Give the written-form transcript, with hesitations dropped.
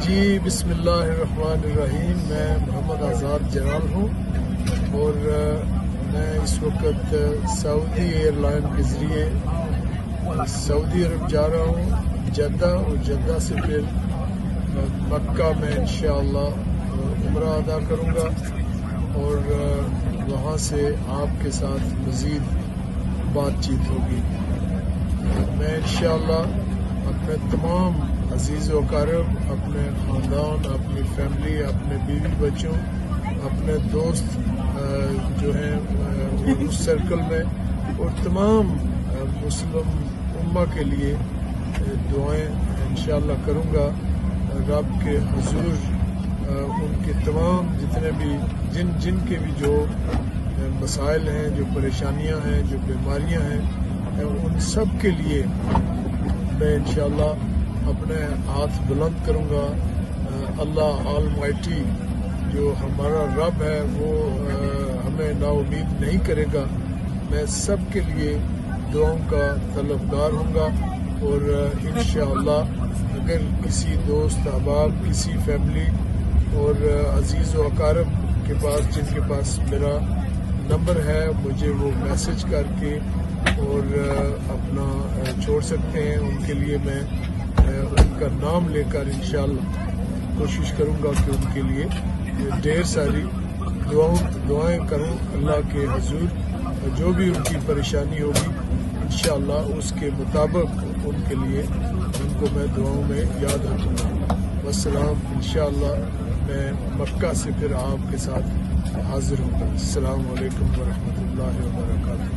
جی بسم اللہ الرحمن الرحیم. میں محمد آزاد جلال ہوں اور میں اس وقت سعودی ایئر لائن کے ذریعے سعودی عرب جا رہا ہوں جدہ، اور جدہ سے پھر مکہ میں انشاءاللہ عمرہ ادا کروں گا اور وہاں سے آپ کے ساتھ مزید بات چیت ہوگی. میں انشاءاللہ اپنے تمام عزیز و اقارب، اپنے خاندان، اپنی فیملی، اپنے بیوی بچوں، اپنے دوست جو ہیں اس سرکل میں اور تمام مسلم امہ کے لیے دعائیں انشاءاللہ کروں گا. رب کے حضور ان کے تمام جتنے بھی جن کے بھی جو مسائل ہیں، جو پریشانیاں ہیں، جو بیماریاں ہیں، ان سب کے لیے میں انشاءاللہ اپنے ہاتھ بلند کروں گا. اللہ آل مائٹی جو ہمارا رب ہے وہ ہمیں نا امید نہیں کرے گا. میں سب کے لیے دعاؤں کا طلبگار ہوں گا اور انشاءاللہ اگر کسی دوست احباب، کسی فیملی اور عزیز و اقارب کے پاس جن کے پاس میرا نمبر ہے، مجھے وہ میسج کر کے اور اپنا چھوڑ سکتے ہیں. ان کے لیے میں ان کا نام لے کر انشاءاللہ کوشش کروں گا کہ ان کے لیے ڈھیر ساری دعائیں کروں اللہ کے حضور. جو بھی ان کی پریشانی ہوگی انشاءاللہ اس کے مطابق ان کے لیے ان کو میں دعاؤں میں یاد رکھوں گا. والسلام. انشاءاللہ میں مکہ سے پھر آپ کے ساتھ حاضر ہوں گا. السلام علیکم ورحمۃ اللہ وبرکاتہ.